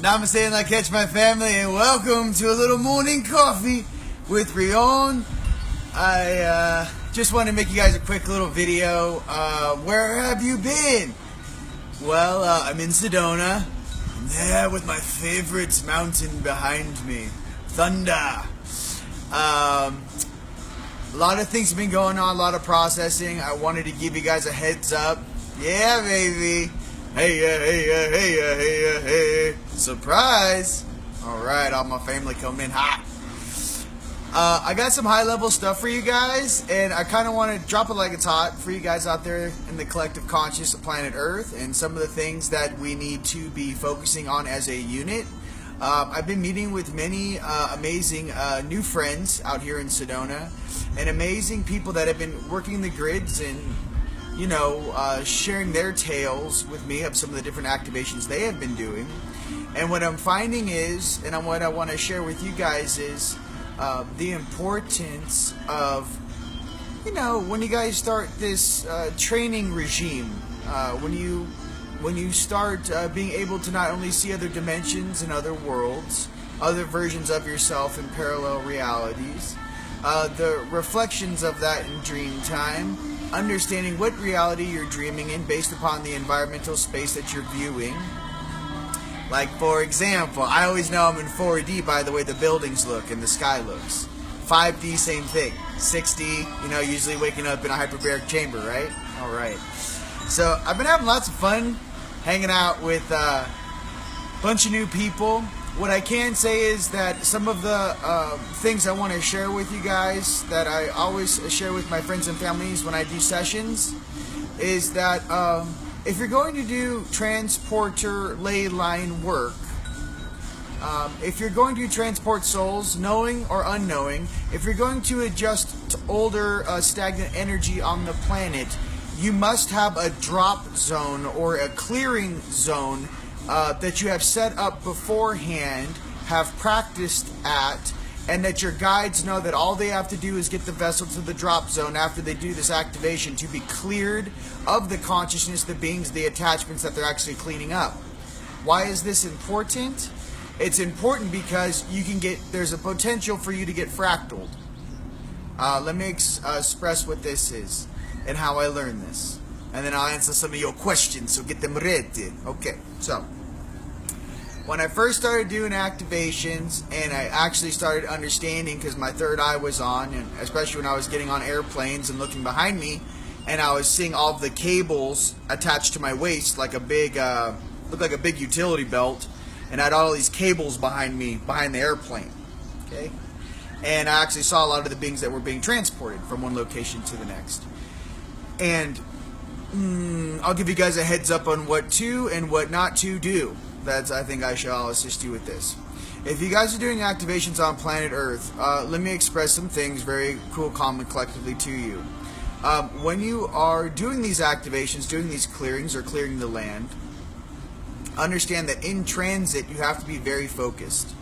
Namaste and I catch my family, and welcome to a little morning coffee with Rion. I just want to make you guys a quick little video. Where have you been? Well, I'm in Sedona. I'm there with my favorite mountain behind me, Dundee. A lot of things have been going on, a lot of processing. I wanted to give you guys a heads up. Yeah, baby. Hey. Surprise. Alright, all my family coming in hot. I got some high level stuff for you guys, and I kind of want to drop it like it's hot for you guys out there in the collective conscious of planet Earth, and some of the things that we need to be focusing on as a unit. I've been meeting with many amazing new friends out here in Sedona, and amazing people that have been working the grids and sharing their tales with me of some of the different activations they have been doing. And what I'm finding is, and what I want to share with you guys is, the importance of, when you guys start this training regime, when you start being able to not only see other dimensions and other worlds, other versions of yourself in parallel realities, the reflections of that in dream time, understanding what reality you're dreaming in based upon the environmental space that you're viewing. Like, for example, I always know I'm in 4D by the way the buildings look and the sky looks. 5D, same thing. 6D, usually waking up in a hyperbaric chamber, right? Alright. So, I've been having lots of fun hanging out with a bunch of new people. What I can say is that some of the things I want to share with you guys that I always share with my friends and families when I do sessions is that if you're going to do transporter ley line work, if you're going to transport souls, knowing or unknowing, if you're going to adjust to older stagnant energy on the planet, you must have a drop zone or a clearing zone that you have set up beforehand, have practiced at, and that your guides know that all they have to do is get the vessel to the drop zone after they do this activation to be cleared of the consciousness, the beings, the attachments that they're actually cleaning up. Why is this important? It's important because there's a potential for you to get fractaled. Let me express what this is and how I learned this. And then I'll answer some of your questions, so get them ready. Okay, so when I first started doing activations, and I actually started understanding because my third eye was on, and especially when I was getting on airplanes and looking behind me, and I was seeing all of the cables attached to my waist like a big, looked like a big utility belt, and I had all these cables behind me, behind the airplane. Okay, and I actually saw a lot of the beings that were being transported from one location to the next. And I'll give you guys a heads up on what to and what not to do. I think I shall assist you with this. If you guys are doing activations on planet Earth, let me express some things very cool, calm, and collectively to you. When you are doing these activations, doing these clearings or clearing the land, understand that in transit you have to be very focused.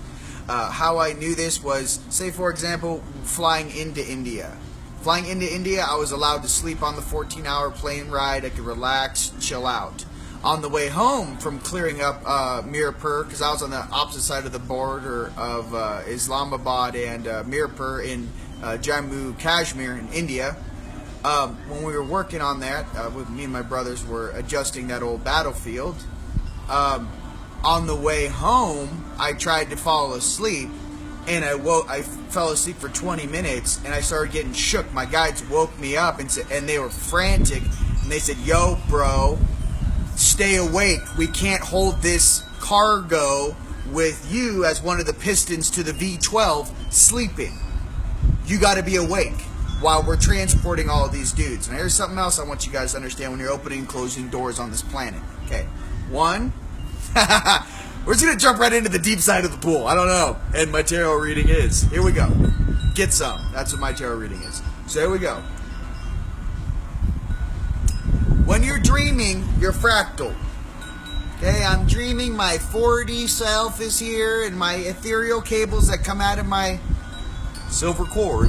How I knew this was, say for example, flying into India. Flying into India, I was allowed to sleep on the 14-hour plane ride. I could relax, chill out. On the way home from clearing up Mirpur, because I was on the opposite side of the border of Islamabad and Mirpur in Jammu, Kashmir in India, when we were working on that, with me and my brothers were adjusting that old battlefield. On the way home, I tried to fall asleep, and I fell asleep for 20 minutes, and I started getting shook. My guides woke me up and they were frantic, and they said, "Yo, bro, stay awake. We can't hold this cargo with you as one of the pistons to the V12 sleeping. You got to be awake while we're transporting all of these dudes." And here's something else I want you guys to understand when you're opening and closing doors on this planet. Okay, one. We're just going to jump right into the deep side of the pool. I don't know. And my tarot reading is. Here we go. Get some. That's what my tarot reading is. So here we go. When you're dreaming, you're fractal. Okay, I'm dreaming my 4D self is here, and my ethereal cables that come out of my silver cord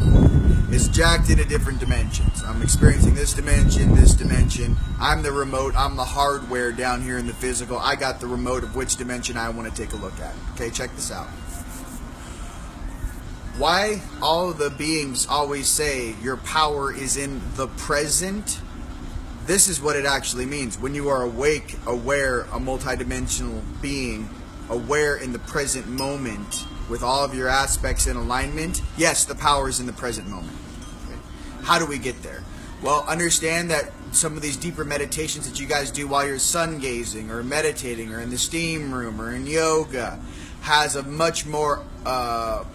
is jacked into different dimensions. I'm experiencing this dimension, this dimension. I'm the remote, I'm the hardware down here in the physical. I got the remote of which dimension I want to take a look at. Okay, check this out. Why all of the beings always say your power is in the present? This is what it actually means. When you are awake, aware, a multidimensional being, aware in the present moment, with all of your aspects in alignment, yes, the power is in the present moment. Okay. How do we get there? Well, understand that some of these deeper meditations that you guys do while you're sun gazing or meditating or in the steam room or in yoga has a much more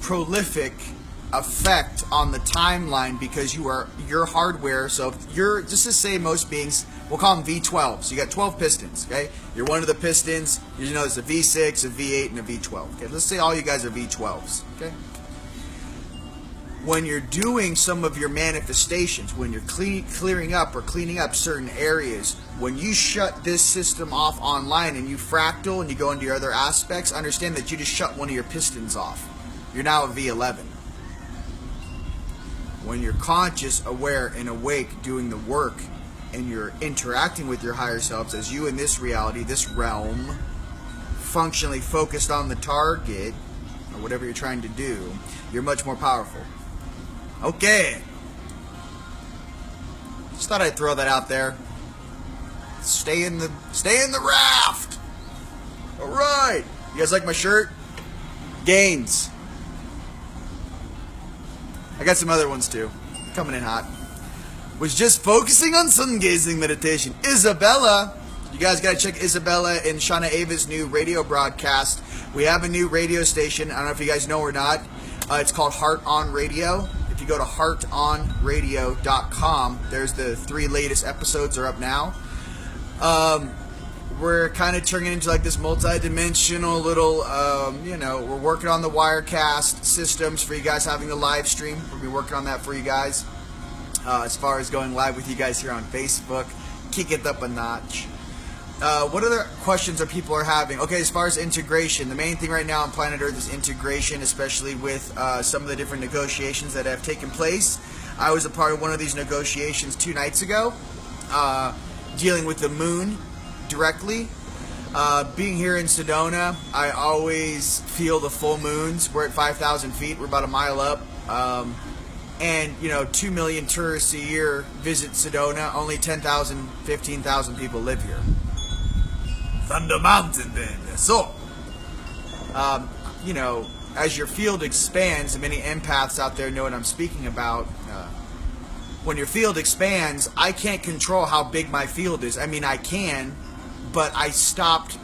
prolific effect on the timeline because your hardware. So if you're, just to say most beings, we'll call them V12. So you got 12 pistons, okay? You're one of the pistons. You know there's a V6, a V8, and a V12. Okay, let's say all you guys are V12s, okay? When you're doing some of your manifestations, when you're clearing up or cleaning up certain areas, when you shut this system off online and you fractal and you go into your other aspects, understand that you just shut one of your pistons off. You're now a V11. When you're conscious, aware, and awake doing the work and you're interacting with your higher selves as you in this reality, this realm, functionally focused on the target or whatever you're trying to do, you're much more powerful. Okay. Just thought I'd throw that out there. Stay in the raft. All right. You guys like my shirt? Gains. I got some other ones too. Coming in hot. Was just focusing on sun gazing meditation. Isabella. You guys got to check Isabella and Shauna Ava's new radio broadcast. We have a new radio station. I don't know if you guys know or not. It's called Heart On Radio. If you go to heartonradio.com, there's the 3 latest episodes are up now. We're kind of turning into like this multi-dimensional little, we're working on the Wirecast systems for you guys having the live stream. We'll be working on that for you guys. As far as going live with you guys here on Facebook, kick it up a notch. What other questions are people having? Okay, as far as integration, the main thing right now on planet Earth is integration, especially with some of the different negotiations that have taken place. I was a part of one of these negotiations 2 nights ago, dealing with the moon directly. Being here in Sedona, I always feel the full moons. We're at 5,000 feet. We're about a mile up. And, 2 million tourists a year visit Sedona. Only 10,000, 15,000 people live here. Thunder Mountain, then. So, as your field expands, and many empaths out there know what I'm speaking about, when your field expands, I can't control how big my field is. I mean, I can, but I stopped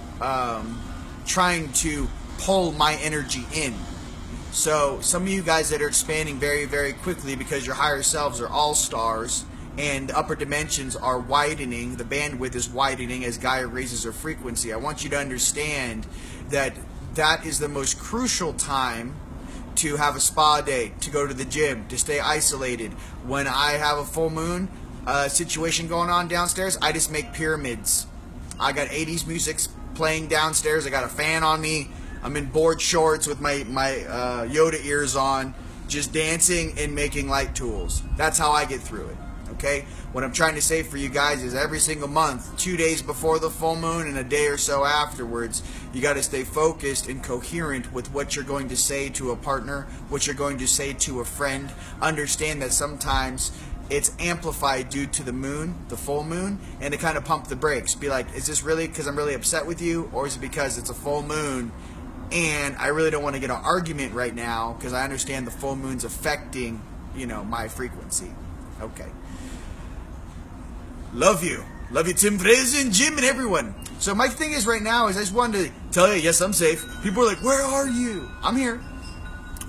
trying to pull my energy in. So some of you guys that are expanding very, very quickly because your higher selves are all stars and the upper dimensions are widening, the bandwidth is widening as Gaia raises her frequency. I want you to understand that that is the most crucial time to have a spa day, to go to the gym, to stay isolated. When I have a full moon situation going on downstairs, I just make pyramids. I got 80s music playing downstairs. I got a fan on me. I'm in board shorts with my Yoda ears on, just dancing and making light tools. That's how I get through it. Okay? What I'm trying to say for you guys is every single month, 2 days before the full moon and a day or so afterwards, you got to stay focused and coherent with what you're going to say to a partner, what you're going to say to a friend. Understand that sometimes it's amplified due to the moon, the full moon, and to kind of pump the brakes. Be like, is this really because I'm really upset with you, or is it because it's a full moon and I really don't want to get an argument right now because I understand the full moon's affecting, my frequency. Okay. Love you. Love you, Tim Fraser and Jim and everyone. So my thing is right now is I just wanted to tell you, yes, I'm safe. People are like, where are you? I'm here.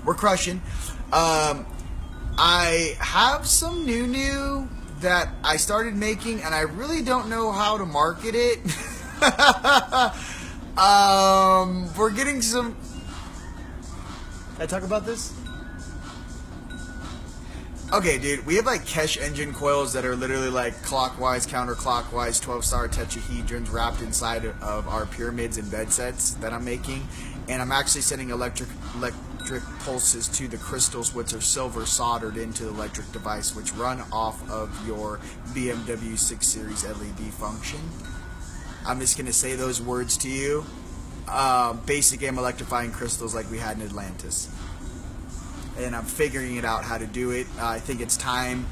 We're crushing. I have some new that I started making, and I really don't know how to market it. We're getting some... Can I talk about this? Okay, dude, we have like Kesh engine coils that are literally like clockwise, counterclockwise, 12-star tetrahedrons wrapped inside of our pyramids and bed sets that I'm making. And I'm actually sending electric pulses to the crystals, which are silver soldered into the electric device, which run off of your BMW 6 Series LED function. I'm just going to say those words to you. Basic game electrifying crystals like we had in Atlantis. And I'm figuring it out how to do it. I think it's time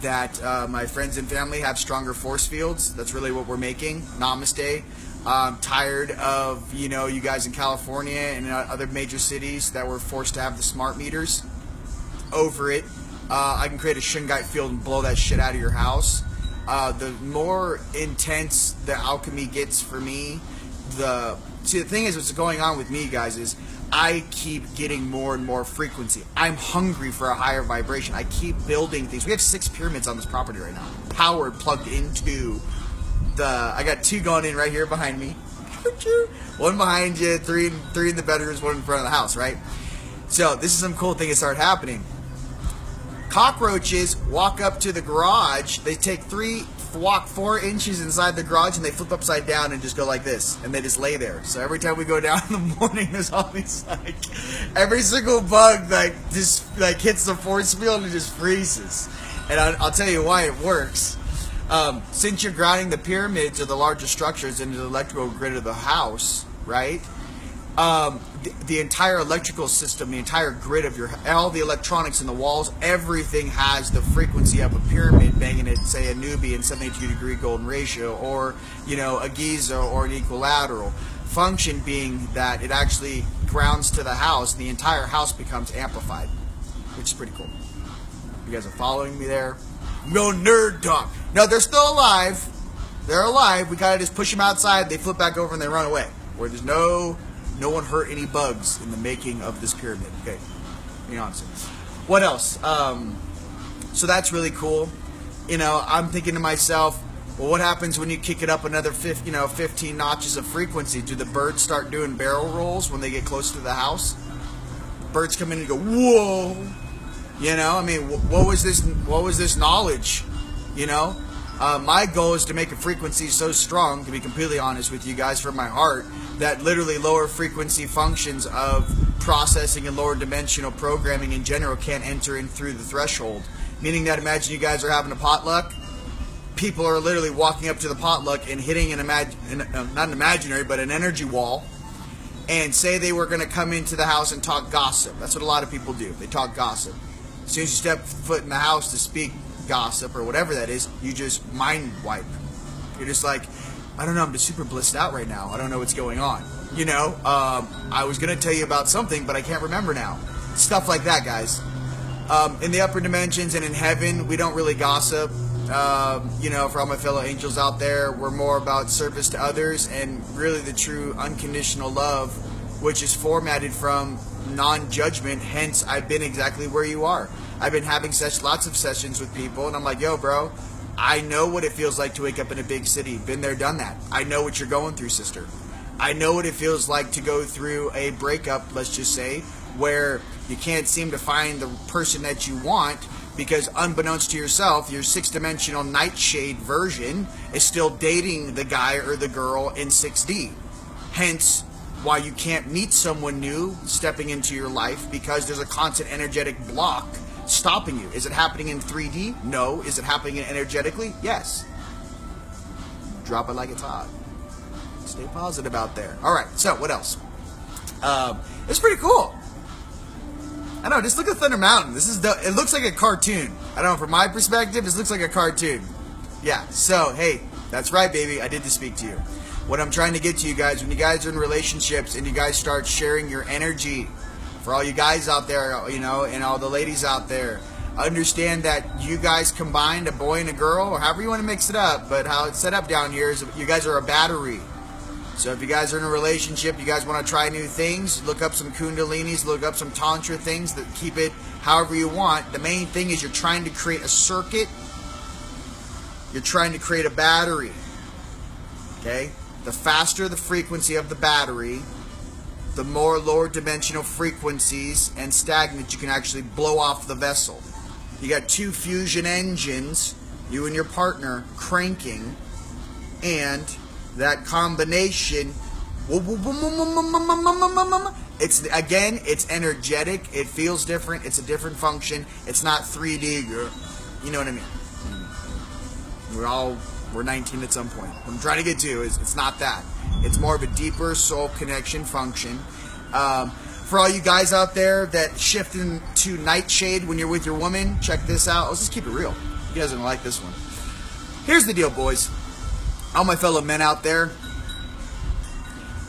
that my friends and family have stronger force fields. That's really what we're making. Namaste. I'm tired of, you guys in California and other major cities that were forced to have the smart meters. Over it. I can create a Shungite field and blow that shit out of your house. The more intense the alchemy gets for me, the thing is, what's going on with me, guys, is I keep getting more and more frequency. I'm hungry for a higher vibration. I keep building things. We have 6 pyramids on this property right now, powered, plugged into I got 2 going in right here behind me. 1 behind you, 3 in the bedrooms, 1 in front of the house, right? So this is some cool thing that started happening. Cockroaches walk up to the garage. They walk 4 inches inside the garage and they flip upside down and just go like this, and they just lay there. So every time we go down in the morning, there's always every single bug just hits the force field and just freezes. And I'll tell you why it works. Since you're grounding the pyramids or the larger structures into the electrical grid of the house, right? The entire electrical system, the entire grid of all the electronics in the walls, everything has the frequency of a pyramid banging at, say, a Nubian 72-degree golden ratio, or, a Giza or an equilateral. Function being that it actually grounds to the house, and the entire house becomes amplified, which is pretty cool. You guys are following me there? No nerd talk. No, they're still alive. They're alive. We gotta just push them outside. They flip back over and they run away. Where there's no one hurt any bugs in the making of this pyramid. Okay, be honest. What else? So that's really cool. I'm thinking to myself, well, what happens when you kick it up another 15 notches of frequency? Do the birds start doing barrel rolls when they get close to the house? Birds come in and go, whoa. What was this knowledge? My goal is to make a frequency so strong, to be completely honest with you guys, from my heart, that literally lower frequency functions of processing and lower dimensional programming in general can't enter in through the threshold. Meaning that, imagine you guys are having a potluck. People are literally walking up to the potluck and hitting not an imaginary, but an energy wall. And say they were going to come into the house and talk gossip. That's what a lot of people do. They talk gossip. As soon as you step foot in the house to speak gossip or whatever that is, you just mind wipe. You're just like, I don't know, I'm just super blissed out right now. I don't know what's going on. I was going to tell you about something, but I can't remember now. Stuff like that, guys. In the upper dimensions and in heaven, we don't really gossip. For all my fellow angels out there, we're more about service to others and really the true unconditional love, which is formatted from non-judgment. Hence, I've been exactly where you are. I've been having lots of sessions with people, and I'm like, yo, bro, I know what it feels like to wake up in a big city. Been there, done that. I know what you're going through, sister. I know what it feels like to go through a breakup, let's just say, where you can't seem to find the person that you want because, unbeknownst to yourself, your 6-dimensional nightshade version is still dating the guy or the girl in 6D. Hence, why you can't meet someone new stepping into your life, because there's a constant energetic block stopping you. Is it happening in 3D? No. Is it happening energetically? Yes. Drop it like it's hot. Stay positive out there. All right, so what else? It's pretty cool. I know, just look at Thunder Mountain. It looks like a cartoon. I don't know, from my perspective, this looks like a cartoon. Yeah, so, hey, that's right, baby. I did just speak to you. What I'm trying to get to you guys, when you guys are in relationships and you guys start sharing your energy, for all you guys out there, and all the ladies out there, understand that you guys combined, a boy and a girl, or however you want to mix it up, but how it's set up down here is you guys are a battery. So if you guys are in a relationship, you guys want to try new things, look up some kundalinis, look up some tantra things that keep it however you want. The main thing is you're trying to create a circuit. You're trying to create a battery. Okay? The faster the frequency of the battery, the more lower dimensional frequencies and stagnant you can actually blow off the vessel. You got 2 fusion engines, you and your partner, cranking, and that combination It's, again, it's energetic. It feels different. It's a different function. It's not 3D. You know what I mean? We're 19 at some point. What I'm trying to get to is it's not that. It's more of a deeper soul connection function. For all you guys out there that shift into nightshade when you're with your woman, check this out. Let's just keep it real. You guys are going to like this one. Here's the deal, boys. All my fellow men out there,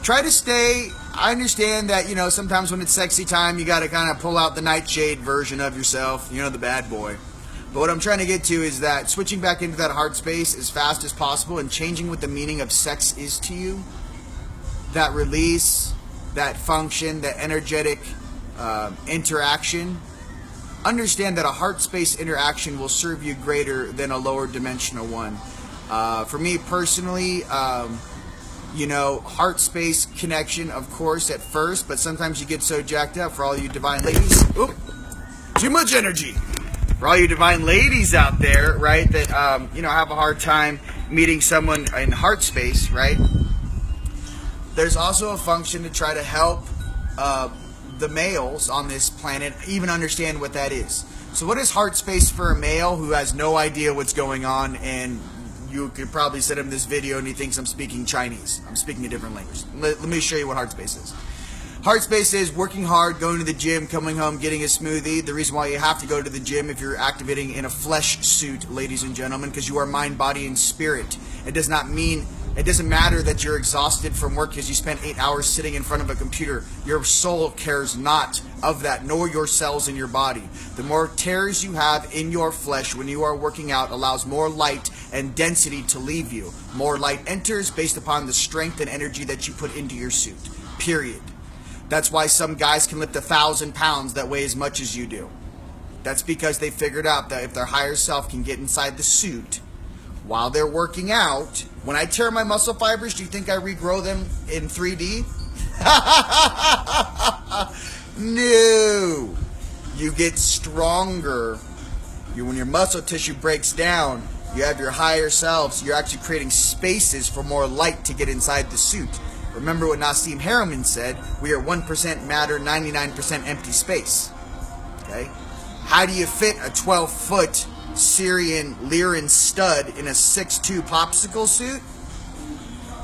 try to stay. I understand that, you know, sometimes when it's sexy time, you got to kind of pull out the nightshade version of yourself, you know, the bad boy. But what I'm trying to get to is that switching back into that heart space as fast as possible and changing what the meaning of sex is to you, that release, that function, that energetic interaction, understand that a heart space interaction will serve you greater than a lower dimensional one. For me personally, you know, heart space connection, of course, at first, but sometimes you get so jacked up. For all you divine ladies, oop, too much energy. For all you divine ladies out there, right, that, you know, have a hard time meeting someone in heart space, right? There's also a function to try to help the males on this planet even understand what that is. So what is heart space for a male who has no idea what's going on, and you could probably send him this video and he thinks I'm speaking Chinese. I'm speaking a different language. Let me show you what heart space is. Heart space is working hard, going to the gym, coming home, getting a smoothie. The reason why you have to go to the gym if you're activating in a flesh suit, ladies and gentlemen, because you are mind, body, and spirit. It does not mean, it doesn't matter that you're exhausted from work because you spent 8 hours sitting in front of a computer. Your soul cares not of that, nor your cells in your body. The more tears you have in your flesh when you are working out allows more light and density to leave you. More light enters based upon the strength and energy that you put into your suit. Period. That's why some guys can lift 1,000 pounds that weigh as much as you do. That's because they figured out that if their higher self can get inside the suit while they're working out, when I tear my muscle fibers, do you think I regrow them in 3D? No. You get stronger. When your muscle tissue breaks down, you have your higher selves. You're actually creating spaces for more light to get inside the suit. Remember what Nassim Haramein said, we are 1% matter, 99% empty space. Okay? How do you fit a 12-foot Syrian Lyran stud in a 6'2" popsicle suit?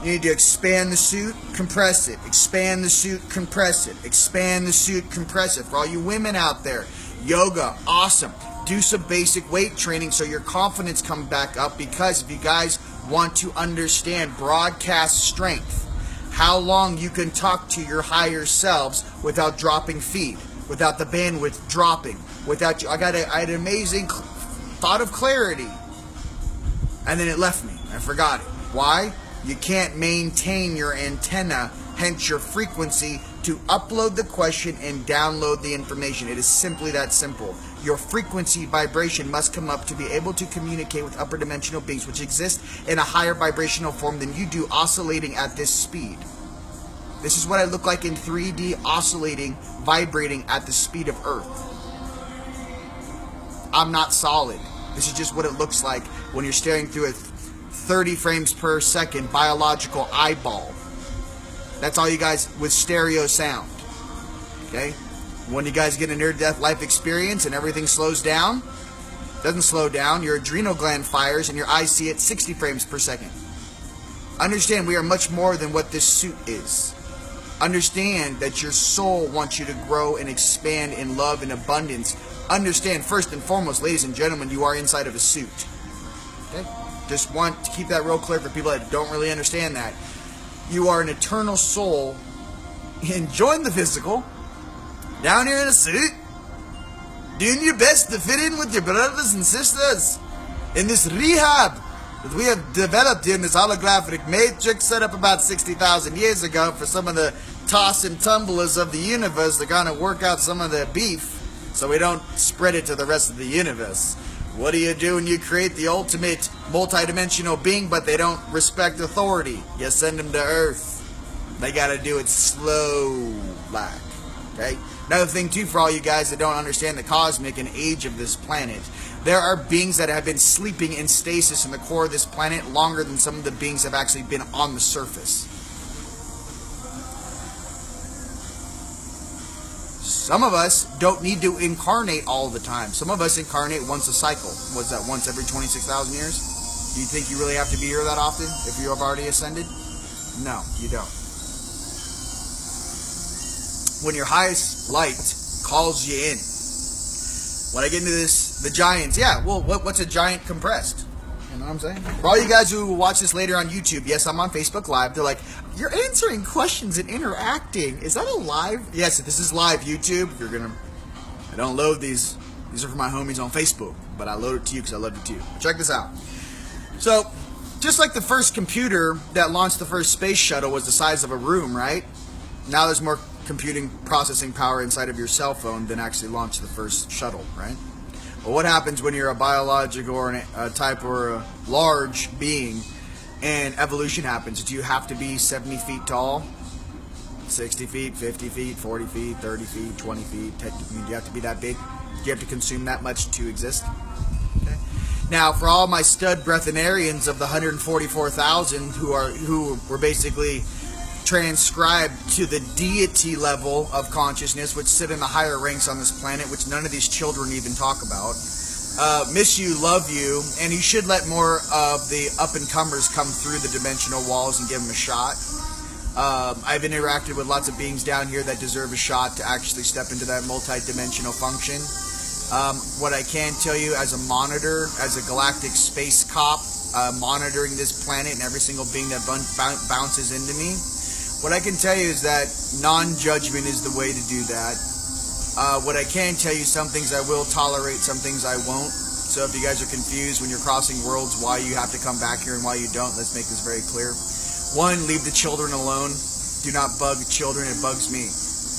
You need to expand the suit, compress it. Expand the suit, compress it. Expand the suit, compress it. For all you women out there, yoga, awesome. Do some basic weight training so your confidence comes back up, because if you guys want to understand broadcast strength, how long you can talk to your higher selves without dropping feed, without the bandwidth dropping, without you. I had an amazing thought of clarity, and then it left me. I forgot it. Why? You can't maintain your antenna, hence your frequency, to upload the question and download the information. It is simply that simple. Your frequency vibration must come up to be able to communicate with upper dimensional beings which exist in a higher vibrational form than you do, oscillating at this speed. This is what I look like in 3D, oscillating, vibrating at the speed of Earth. I'm not solid. This is just what it looks like when you're staring through a 30 frames per second biological eyeball. That's all you guys with stereo sound. Okay? When you guys get a near-death life experience and everything slows down, doesn't slow down, your adrenal gland fires and your eyes see it 60 frames per second. Understand, we are much more than what this suit is. Understand that your soul wants you to grow and expand in love and abundance. Understand, first and foremost, ladies and gentlemen, you are inside of a suit. Okay? Just want to keep that real clear for people that don't really understand that. You are an eternal soul enjoying the physical, down here in a suit, doing your best to fit in with your brothers and sisters in this rehab that we have developed in this holographic matrix set up about 60,000 years ago for some of the toss and tumblers of the universe to kind of work out some of their beef so we don't spread it to the rest of the universe. What do you do when you create the ultimate multidimensional being but they don't respect authority? You send them to Earth. They got to do it slow like. Okay? Another thing too, for all you guys that don't understand the cosmic and age of this planet, there are beings that have been sleeping in stasis in the core of this planet longer than some of the beings have actually been on the surface. Some of us don't need to incarnate all the time. Some of us incarnate once a cycle. Was that once every 26,000 years? Do you think you really have to be here that often if you have already ascended? No, you don't. When your highest light calls you in. When I get into this, the giants, yeah, well, what's a giant compressed? You know what I'm saying? For all you guys who watch this later on YouTube, yes, I'm on Facebook Live. They're like, you're answering questions and interacting. Is that a live? Yes, this is live YouTube. I don't load these. These are for my homies on Facebook, but I load it to you because I love you too. Check this out. So, just like the first computer that launched the first space shuttle was the size of a room, right? Now there's more computing processing power inside of your cell phone than actually launch the first shuttle, right? Well, what happens when you're a biological or a type or a large being and evolution happens? Do you have to be 70 feet tall, 60 feet, 50 feet, 40 feet, 30 feet, 20 feet? Do you have to be that big? Do you have to consume that much to exist? Okay. Now, for all my stud breathanarians of the 144,000 who were basically transcribed to the deity level of consciousness, which sit in the higher ranks on this planet, which none of these children even talk about. Miss you, love you, and you should let more of the up-and-comers come through the dimensional walls and give them a shot. I've interacted with lots of beings down here that deserve a shot to actually step into that multi-dimensional function. What I can tell you as a monitor, as a galactic space cop, monitoring this planet and every single being that bounces into me, what I can tell you is that non-judgment is the way to do that. What I can tell you, some things I will tolerate, some things I won't. So if you guys are confused when you're crossing worlds why you have to come back here and why you don't, let's make this very clear. One, leave the children alone. Do not bug children, it bugs me.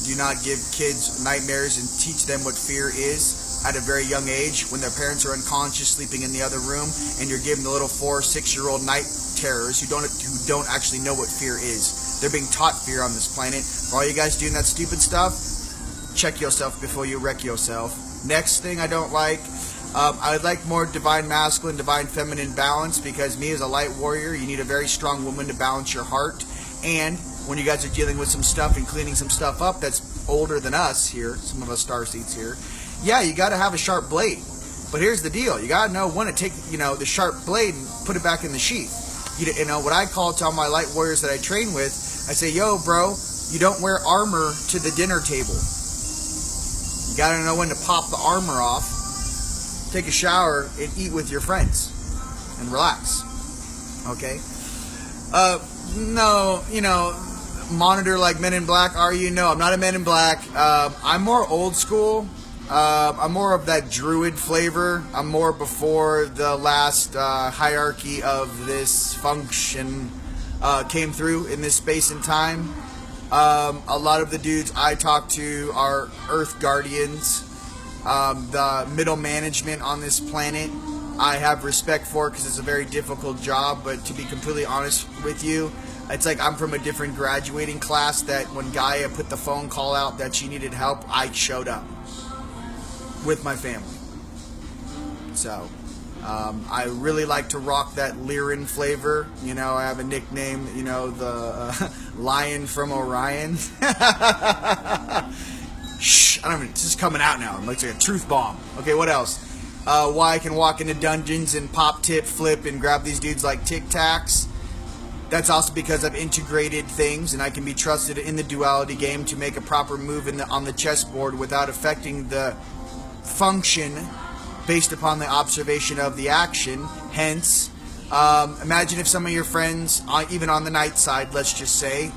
Do not give kids nightmares and teach them what fear is at a very young age when their parents are unconscious sleeping in the other room and you're giving the little 4 or 6-year-old night terrors who don't actually know what fear is. They're being taught fear on this planet. For all you guys doing that stupid stuff, check yourself before you wreck yourself. Next thing I don't like, I'd like more divine masculine, divine feminine balance, because me as a light warrior, you need a very strong woman to balance your heart. And when you guys are dealing with some stuff and cleaning some stuff up that's older than us here, some of us starseeds here, yeah, you got to have a sharp blade. But here's the deal. You got to know when to take, the sharp blade and put it back in the sheath. You know, what I call to all my light warriors that I train with, I say, yo, bro, you don't wear armor to the dinner table. You got to know when to pop the armor off, take a shower, and eat with your friends. And relax. Okay? No, monitor like Men in Black, are you? No, I'm not a Men in Black. I'm more old school. I'm more of that druid flavor. I'm more before the last hierarchy of this function came through in this space and time. A lot of the dudes I talk to are Earth Guardians. The middle management on this planet I have respect for because it's a very difficult job, but to be completely honest with you, it's like I'm from a different graduating class that when Gaia put the phone call out that she needed help, I showed up with my family. So I really like to rock that Lyran flavor. I have a nickname, the Lion from Orion. Shh, this is coming out now. It looks like a truth bomb. Okay, what else? Why I can walk into dungeons and pop, tip, flip, and grab these dudes like Tic Tacs. That's also because I've integrated things and I can be trusted in the duality game to make a proper move on the chessboard without affecting the function based upon the observation of the action. Hence, imagine if some of your friends, even on the night side, let's just say,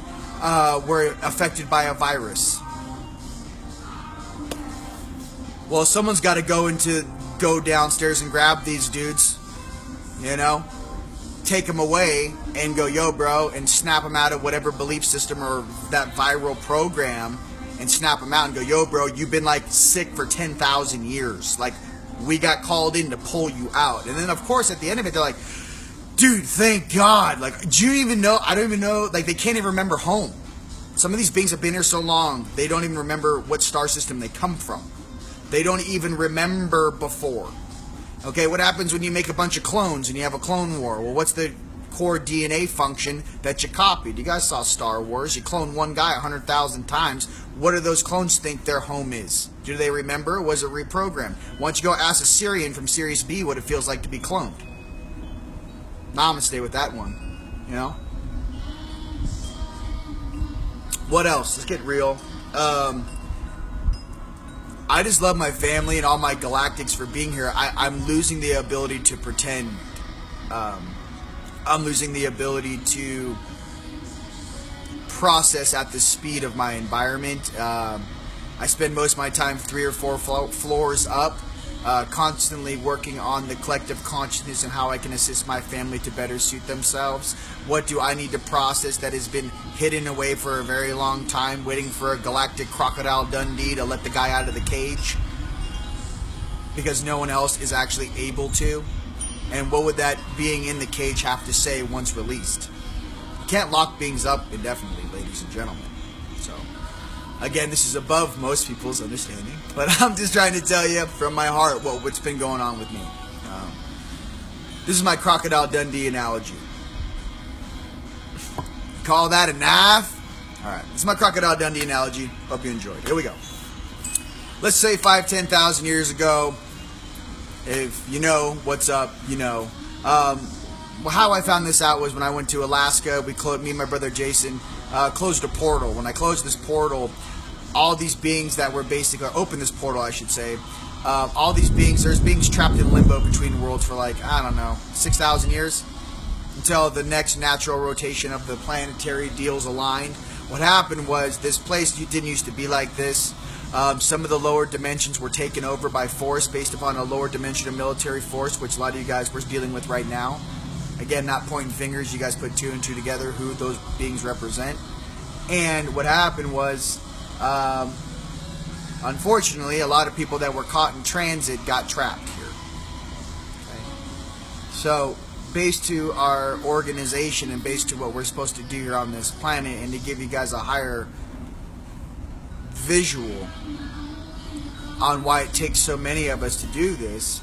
were affected by a virus. Well, someone's got to go downstairs and grab these dudes, take them away and go, yo, bro, and snap them out of whatever belief system or that viral program and snap them out and go, yo, bro, you've been sick for 10,000 years. We got called in to pull you out. And then, of course, at the end of it, they're like, dude, thank God. Do you even know? I don't even know. They can't even remember home. Some of these beings have been here so long, they don't even remember what star system they come from. They don't even remember before. Okay, what happens when you make a bunch of clones and you have a clone war? Well, what's the core DNA function that you copied. You guys saw Star Wars. You clone one guy 100,000 times. What do those clones think their home is? Do they remember? Was it reprogrammed? Why don't you go ask a Syrian from Series B what it feels like to be cloned? Nah, I'm going to stay with that one. You know? What else? Let's get real. I just love my family and all my galactics for being here. I'm losing the ability to pretend. I'm losing the ability to process at the speed of my environment. I spend most of my time 3 or 4 floors up, constantly working on the collective consciousness and how I can assist my family to better suit themselves. What do I need to process that has been hidden away for a very long time, waiting for a galactic Crocodile Dundee to let the guy out of the cage? Because no one else is actually able to. And what would that being in the cage have to say once released? You can't lock beings up indefinitely, ladies and gentlemen. So, again, this is above most people's understanding. But I'm just trying to tell you from my heart what's been going on with me. This is my Crocodile Dundee analogy. Call that a knife? Alright, this is my Crocodile Dundee analogy. Hope you enjoyed. Here we go. Let's say 5,000, 10,000 years ago, if you know what's up, you know. How I found this out was when I went to Alaska. Me and my brother Jason closed a portal. When I closed this portal, all these beings that were basically, or opened this portal, I should say, all these beings, there's beings trapped in limbo between worlds for like, I don't know, 6,000 years until the next natural rotation of the planetary deals aligned. What happened was this place didn't used to be like this. Some of the lower dimensions were taken over by force based upon a lower dimension of military force, which a lot of you guys were dealing with right now. Again, not pointing fingers. You guys put 2 and 2 together who those beings represent. And what happened was, unfortunately, a lot of people that were caught in transit got trapped here. Okay? So, based to our organization and based to what we're supposed to do here on this planet, and to give you guys a higher visual on why it takes so many of us to do this,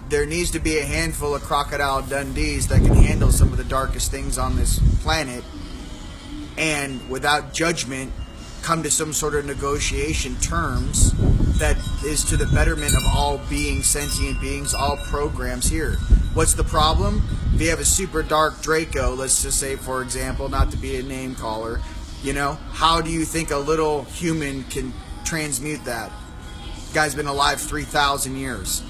there needs to be a handful of Crocodile Dundees that can handle some of the darkest things on this planet, and without judgment come to some sort of negotiation terms that is to the betterment of all beings, sentient beings, all programs here. What's the problem? If you have a super dark Draco, let's just say, for example, not to be a name caller, you know, how do you think a little human can transmute that? Guy's been alive 3,000 years.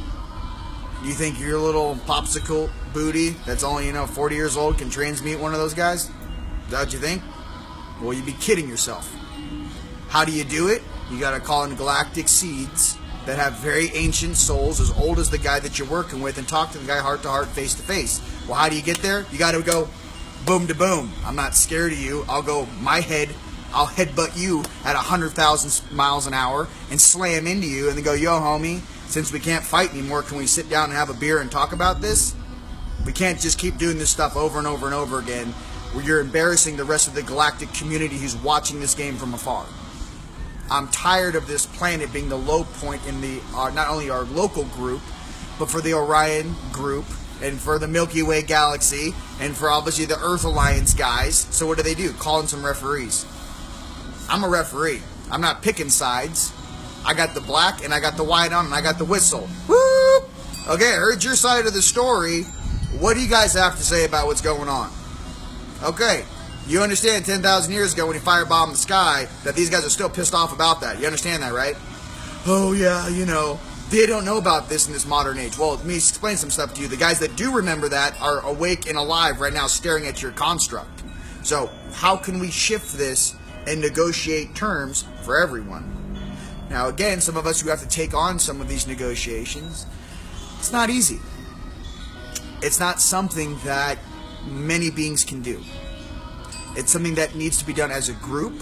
Do you think your little popsicle booty that's only, 40 years old can transmute one of those guys? Is that what you think? Well, you'd be kidding yourself. How do you do it? You gotta call in galactic seeds that have very ancient souls, as old as the guy that you're working with, and talk to the guy heart to heart, face to face. Well, how do you get there? You gotta go boom to boom. I'm not scared of you. I'll headbutt you at 100,000 miles an hour and slam into you and then go, yo, homie, since we can't fight anymore, can we sit down and have a beer and talk about this? We can't just keep doing this stuff over and over and over again where you're embarrassing the rest of the galactic community who's watching this game from afar. I'm tired of this planet being the low point in not only our local group, but for the Orion group, and for the Milky Way Galaxy, and for obviously the Earth Alliance guys. So what do? Call in some referees. I'm a referee. I'm not picking sides. I got the black and I got the white on and I got the whistle. Woo! Okay, I heard your side of the story. What do you guys have to say about what's going on? Okay, you understand 10,000 years ago when he firebombed the sky that these guys are still pissed off about that. You understand that, right? Oh yeah, they don't know about this in this modern age. Well, let me explain some stuff to you. The guys that do remember that are awake and alive right now staring at your construct. So, how can we shift this and negotiate terms for everyone? Now, again, some of us who have to take on some of these negotiations, it's not easy. It's not something that many beings can do. It's something that needs to be done as a group,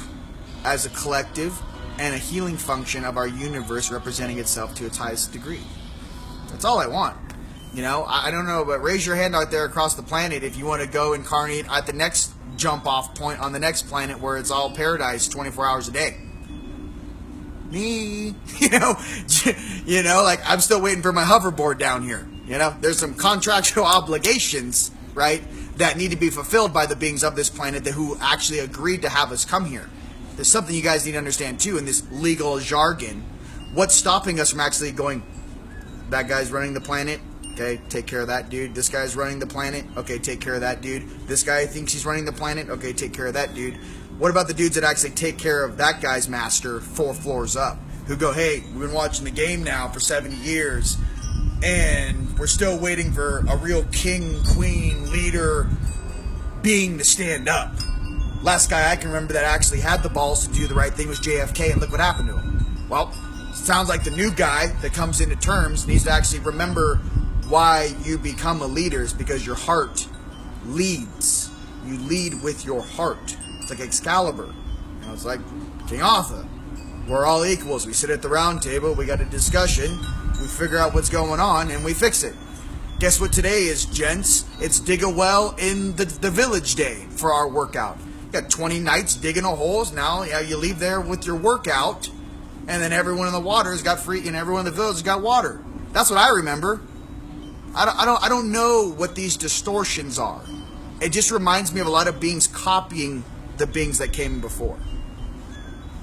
as a collective, and a healing function of our universe representing itself to its highest degree. That's all I want. I don't know, but raise your hand out there across the planet if you want to go incarnate at the next jump off point on the next planet where it's all paradise 24 hours a day. Me, like I'm still waiting for my hoverboard down here. There's some contractual obligations, right, that need to be fulfilled by the beings of this planet who actually agreed to have us come here. There's something you guys need to understand too in this legal jargon. What's stopping us from actually going, that guy's running the planet, okay, take care of that dude. This guy's running the planet, okay, take care of that dude. This guy thinks he's running the planet, okay, take care of that dude. What about the dudes that actually take care of that guy's master 4 floors up? Who go, hey, we've been watching the game now for 70 years, and we're still waiting for a real king, queen, leader being to stand up. Last guy I can remember that actually had the balls to do the right thing was JFK, and look what happened to him. Well, sounds like the new guy that comes into terms needs to actually remember why you become a leader is because your heart leads. You lead with your heart. It's like Excalibur. You know, it's like King Arthur. We're all equals. We sit at the round table. We got a discussion. We figure out what's going on, and we fix it. Guess what today is, gents? It's dig a well in the village day for our workout. You got 20 knights digging a holes. Now you leave there with your workout, and then everyone in the water has got free, and everyone in the village has got water. That's what I remember. I don't know what these distortions are. It just reminds me of a lot of beings copying the beings that came before.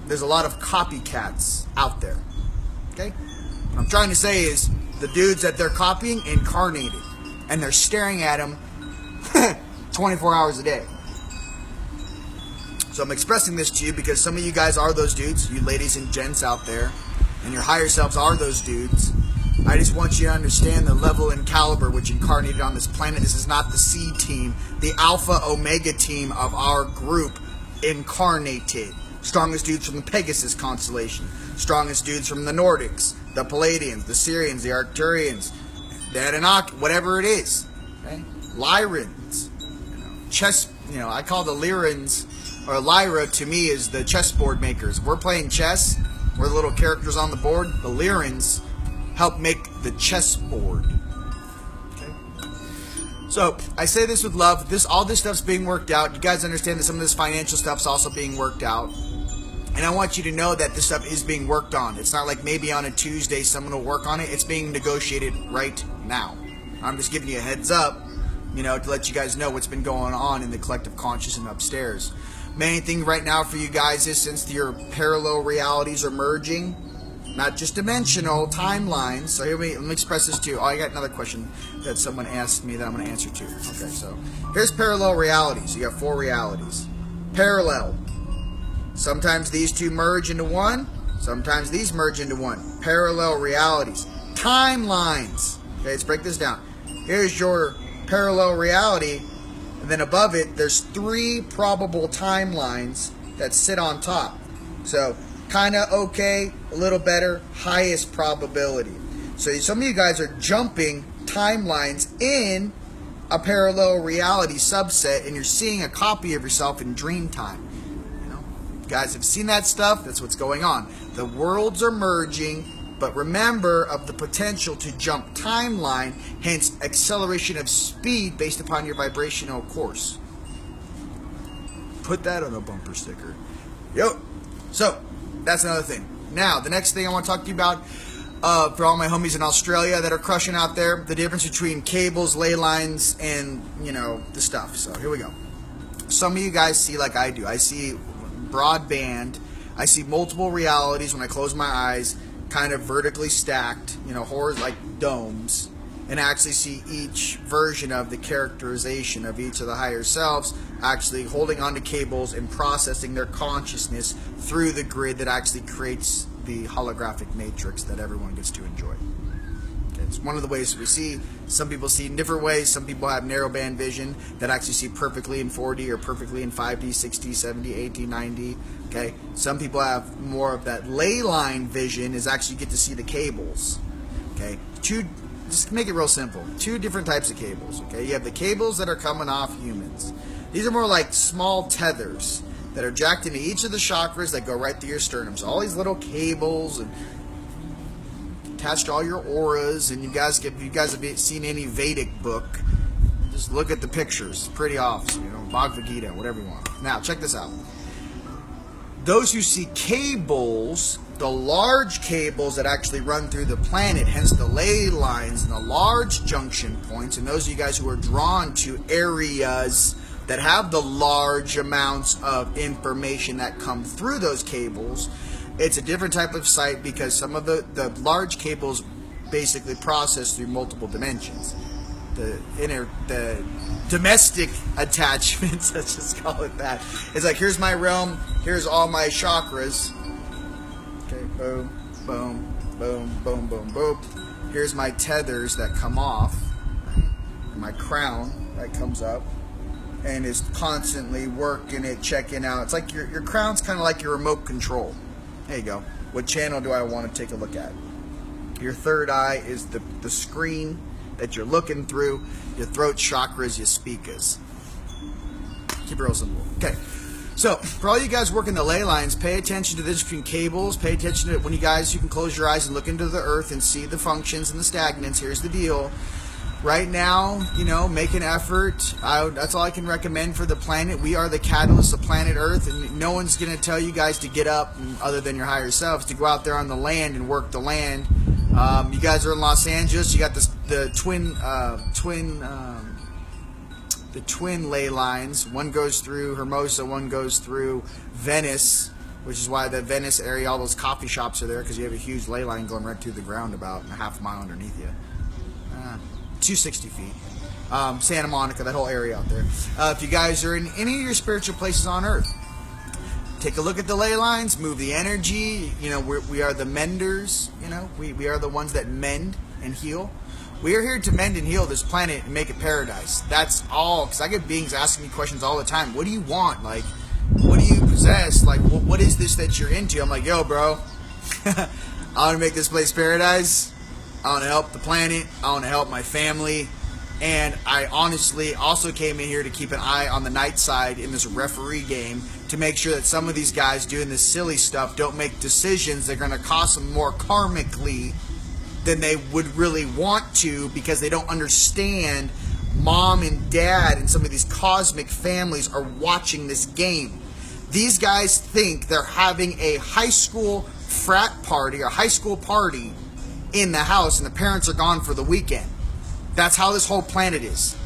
There's a lot of copycats out there. Okay? What I'm trying to say is the dudes that they're copying incarnated, and they're staring at them 24 hours a day. So I'm expressing this to you because some of you guys are those dudes, you ladies and gents out there, and your higher selves are those dudes. I just want you to understand the level and caliber which incarnated on this planet. This is not the C team, the Alpha Omega team of our group incarnated. Strongest dudes from the Pegasus constellation. Strongest dudes from the Nordics, the Palladians, the Syrians, the Arcturians, the Anunnaki, whatever it is. Okay? Lyrans. I call the Lyrans, or Lyra to me is the chessboard makers. We're playing chess. We're the little characters on the board. The Lyrans help make the chessboard. Okay? So, I say this with love. All this stuff's being worked out. You guys understand that some of this financial stuff's also being worked out. And I want you to know that this stuff is being worked on. It's not like maybe on a Tuesday someone will work on it. It's being negotiated right now. I'm just giving you a heads up, to let you guys know what's been going on in the collective conscious and upstairs. Main thing right now for you guys is, since your parallel realities are merging, not just dimensional, timelines. So let me express this to you. Oh, I got another question that someone asked me that I'm going to answer to. Okay, so here's parallel realities. You got 4 realities. Parallel. Sometimes these two merge into one. Sometimes these merge into one. Parallel realities. Timelines. Okay, let's break this down. Here's your parallel reality. And then above it, there's 3 probable timelines that sit on top. So, kind of okay, a little better, highest probability. So some of you guys are jumping timelines in a parallel reality subset, and you're seeing a copy of yourself in dream time. You guys have seen that stuff. That's what's going on. The worlds are merging, but remember of the potential to jump timeline, hence acceleration of speed based upon your vibrational course. Put that on a bumper sticker. Yo. So, that's another thing. Now, the next thing I want to talk to you about, for all my homies in Australia that are crushing out there, the difference between cables, ley lines, and, the stuff. So, here we go. Some of you guys see like I do. I see broadband. I see multiple realities when I close my eyes, kind of vertically stacked, like domes, and actually see each version of the characterization of each of the higher selves actually holding onto cables and processing their consciousness through the grid that actually creates the holographic matrix that everyone gets to enjoy. Okay, it's one of the ways we see. Some people see in different ways. Some people have narrowband vision that actually see perfectly in 4D or perfectly in 5D, 6D, 7D, 8D, 9D. Okay, some people have more of that ley line vision, is actually get to see the cables. Okay, just make it real simple. 2 different types of cables. Okay, you have the cables that are coming off humans. These are more like small tethers that are jacked into each of the chakras that go right through your sternum. So all these little cables and attached to all your auras. And if you guys have seen any Vedic book, just look at the pictures. It's pretty awesome. Bhagavad Gita, whatever you want. Now check this out. those who see cables, the large cables that actually run through the planet, hence the ley lines and the large junction points, and those of you guys who are drawn to areas that have the large amounts of information that come through those cables, it's a different type of sight because some of the large cables basically process through multiple dimensions. The domestic attachments, let's just call it that. It's like, here's my realm, here's all my chakras. Okay, boom, boom, boom, boom, boom, boom. Here's my tethers that come off. My crown that comes up and is constantly working it, checking out. It's like your crown's kind of like your remote control. There you go. What channel do I want to take a look at? Your third eye is the screen that you're looking through. Your throat chakra is your speakers. Keep it real simple. Okay. So, for all you guys working the ley lines, pay attention to the difference between cables. Pay attention to it when you can close your eyes and look into the earth and see the functions and the stagnants. Here's the deal. Right now, make an effort. That's all I can recommend for the planet. We are the catalyst of planet Earth, and no one's going to tell you guys to get up, other than your higher selves, to go out there on the land and work the land. You guys are in Los Angeles. You got the twin ley lines. One goes through Hermosa, one goes through Venice, which is why the Venice area, all those coffee shops are there, because you have a huge ley line going right through the ground about a half mile underneath you. 260 feet. Santa Monica, that whole area out there. If you guys are in any of your spiritual places on Earth, take a look at the ley lines, move the energy. We are the menders. We are the ones that mend and heal. We are here to mend and heal this planet and make it paradise. That's all. Because I get beings asking me questions all the time. What do you want? Like, what do you possess? Like, what is this that you're into? I'm like, yo, bro, I want to make this place paradise. I want to help the planet. I want to help my family. And I honestly also came in here to keep an eye on the night side in this referee game to make sure that some of these guys doing this silly stuff don't make decisions that are going to cost them more karmically than they would really want to, because they don't understand mom and dad and some of these cosmic families are watching this game. These guys think they're having a high school frat party or high school party in the house, and the parents are gone for the weekend. That's how this whole planet is.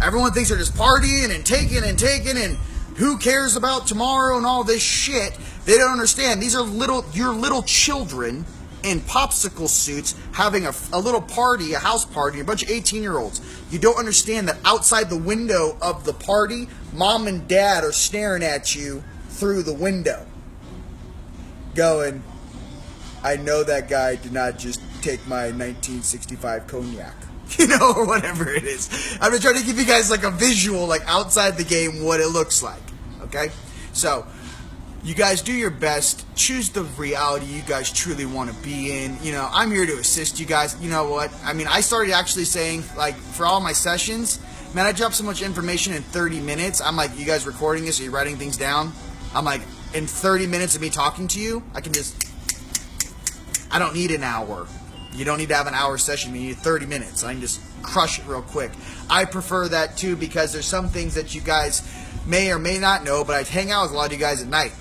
Everyone thinks they're just partying and taking and who cares about tomorrow and all this shit. They don't understand. These are your little children in popsicle suits having a little party, a house party, a bunch of 18-year-olds. You don't understand that outside the window of the party, mom and dad are staring at you through the window, going, I know that guy did not just take my 1965 cognac, or whatever it is. I'm just trying to give you guys like a visual, like outside the game, what it looks like. Okay? So, you guys do your best. Choose the reality you guys truly want to be in. I'm here to assist you guys. You know what? I mean, I started actually saying, like, for all my sessions, man, I drop so much information in 30 minutes. I'm like, you guys recording this? Are you writing things down? I'm like, in 30 minutes of me talking to you, I don't need an hour. You don't need to have an hour session. You need 30 minutes. I can just crush it real quick. I prefer that too, because there's some things that you guys may or may not know, but I hang out with a lot of you guys at night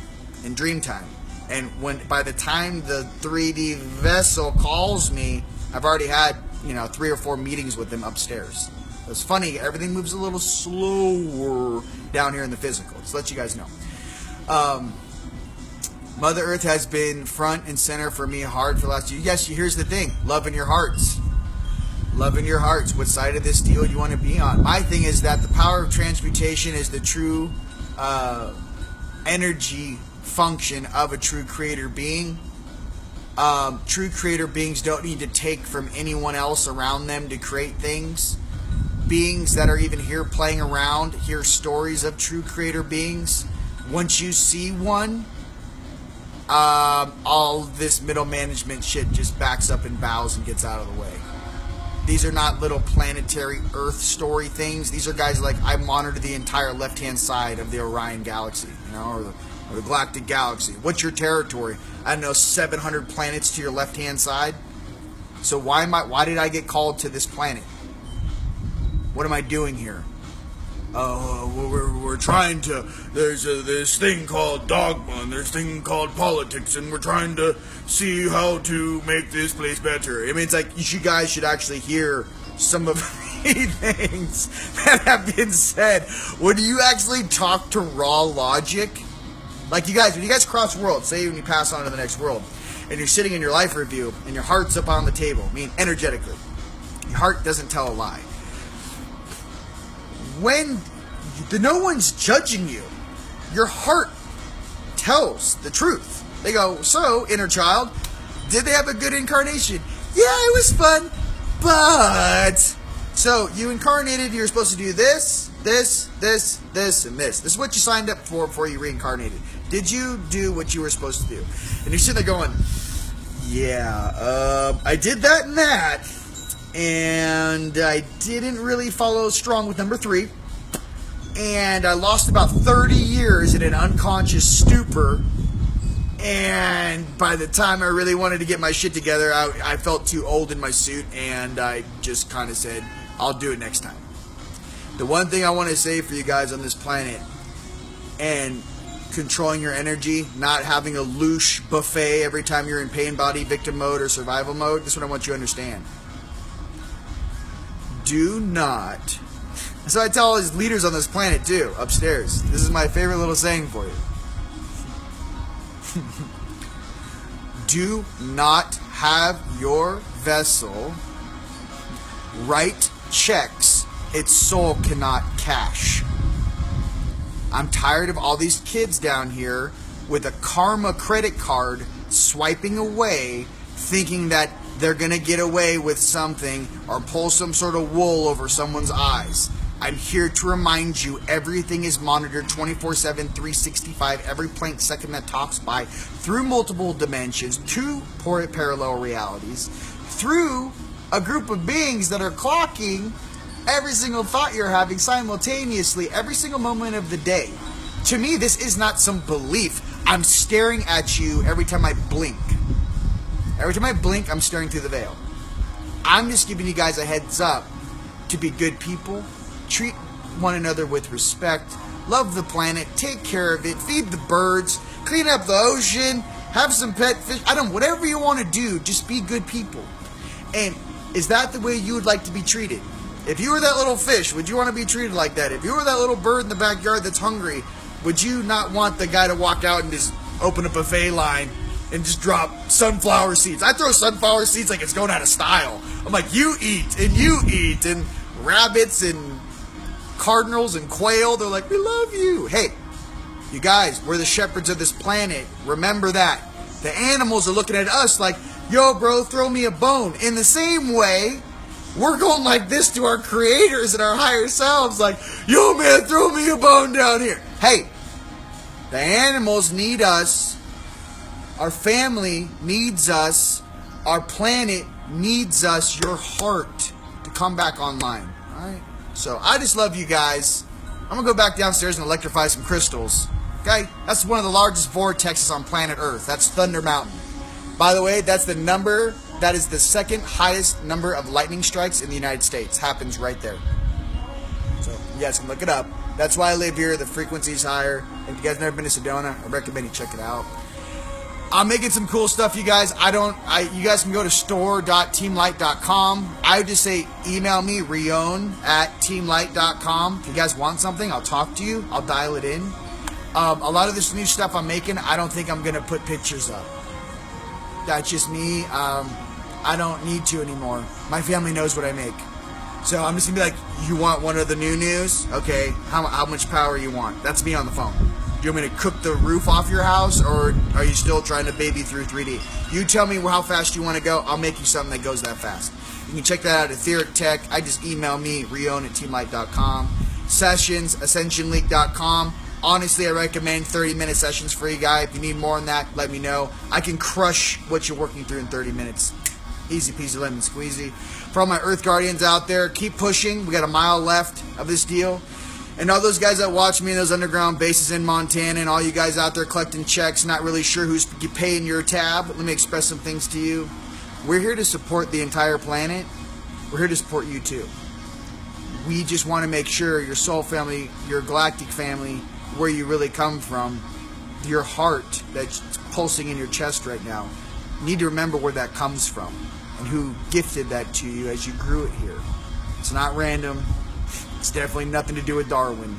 in dream time. And by the time the 3D vessel calls me, I've already had 3 or 4 meetings with them upstairs. It's funny, everything moves a little slower down here in the physical. Just to let you guys know. Mother Earth has been front and center for me hard for the last year. Yes, here's the thing. Love in your hearts. Love in your hearts. What side of this deal you want to be on? My thing is that the power of transmutation is the true energy function of a true creator being. True creator beings don't need to take from anyone else around them to create things. Beings that are even here playing around hear stories of true creator beings. Once you see one, all this middle management shit just backs up and bows and gets out of the way. These are not little planetary Earth story things. These are guys like, I monitor the entire left-hand side of the Orion Galaxy, or the Galactic Galaxy. What's your territory? I don't know, 700 planets to your left-hand side. So why did I get called to this planet? What am I doing here? we're trying to, there's this thing called dogma, and there's this thing called politics, and we're trying to see how to make this place better. I mean, it's like, you guys should actually hear some of the things that have been said. When you actually talk to raw logic, like you guys, when you guys cross worlds, say when you pass on to the next world, and you're sitting in your life review, and your heart's up on the table, I mean, energetically, your heart doesn't tell a lie. When no one's judging you, your heart tells the truth. They go, so, inner child, did they have a good incarnation? Yeah, it was fun, but... So, you incarnated, you're supposed to do this, this, this, this, and this. This is what you signed up for before you reincarnated. Did you do what you were supposed to do? And you're sitting there going, yeah, I did that and that. And I didn't really follow strong with number 3, and I lost about 30 years in an unconscious stupor, and by the time I really wanted to get my shit together, I felt too old in my suit, and I just kind of said, I'll do it next time. The one thing I want to say for you guys on this planet, and controlling your energy, not having a louche buffet every time you're in pain body, victim mode, or survival mode, this is what I want you to understand. Do not. So I tell all these leaders on this planet too, upstairs. This is my favorite little saying for you. Do not have your vessel write checks its soul cannot cash. I'm tired of all these kids down here with a karma credit card swiping away, thinking that they're going to get away with something or pull some sort of wool over someone's eyes. I'm here to remind you, everything is monitored 24/7, 365, every plank second that talks by, through multiple dimensions, two parallel realities, through a group of beings that are clocking every single thought you're having simultaneously, every single moment of the day. To me, this is not some belief. I'm staring at you every time I blink. Every time I blink, I'm staring through the veil. I'm just giving you guys a heads up to be good people, treat one another with respect, love the planet, take care of it, feed the birds, clean up the ocean, have some pet fish. I don't know, whatever you want to do, just be good people. And is that the way you would like to be treated? If you were that little fish, would you want to be treated like that? If you were that little bird in the backyard that's hungry, would you not want the guy to walk out and just open a buffet line and just drop sunflower seeds? I throw sunflower seeds like it's going out of style. I'm like, you eat, and rabbits and cardinals and quail, they're like, we love you. Hey, you guys, we're the shepherds of this planet. Remember that. The animals are looking at us like, yo, bro, throw me a bone. In the same way, we're going like this to our creators and our higher selves, like, yo, man, throw me a bone down here. Hey, the animals need us. Our family needs us. Our planet needs us. Your heart to come back online. All right? So I just love you guys. I'm going to go back downstairs and electrify some crystals. Okay? That's one of the largest vortexes on planet Earth. That's Thunder Mountain. By the way, that's the number, that is the second highest number of lightning strikes in the United States. Happens right there. So you guys can look it up. That's why I live here. The frequency's higher. If you guys never been to Sedona, I recommend you check it out. I'm making some cool stuff, you guys. You guys can go to store.teamlite.com. I would just say email me, Rion@teamlite.com. If you guys want something, I'll talk to you. I'll dial it in. A lot of this new stuff I'm making, I don't think I'm going to put pictures up. That's just me. I don't need to anymore. My family knows what I make. So I'm just going to be like, you want one of the new news? Okay, how much power you want? That's me on the phone. Do you want me to cook the roof off your house, or are you still trying to baby through 3D? You tell me how fast you want to go. I'll make you something that goes that fast. You can check that out at Etheric Tech. I just email me, Rion@teamlite.com. Sessions, ascensionleak.com. Honestly, I recommend 30-minute sessions for you guys. If you need more than that, let me know. I can crush what you're working through in 30 minutes. Easy peasy lemon squeezy. For all my Earth Guardians out there, keep pushing. We got a mile left of this deal. And all those guys that watch me in those underground bases in Montana, and all you guys out there collecting checks, not really sure who's paying your tab, let me express some things to you. We're here to support the entire planet. We're here to support you too. We just want to make sure your soul family, your galactic family, where you really come from, your heart that's pulsing in your chest right now, you need to remember where that comes from and who gifted that to you as you grew it here. It's not random. It's definitely nothing to do with Darwin.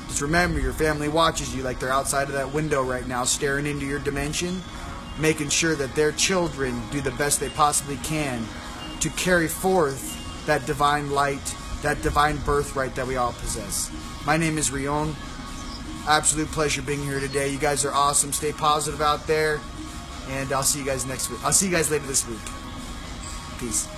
Just remember, your family watches you like they're outside of that window right now, staring into your dimension, making sure that their children do the best they possibly can to carry forth that divine light, that divine birthright that we all possess. My name is Rion. Absolute pleasure being here today. You guys are awesome. Stay positive out there, and I'll see you guys next week. I'll see you guys later this week. Peace.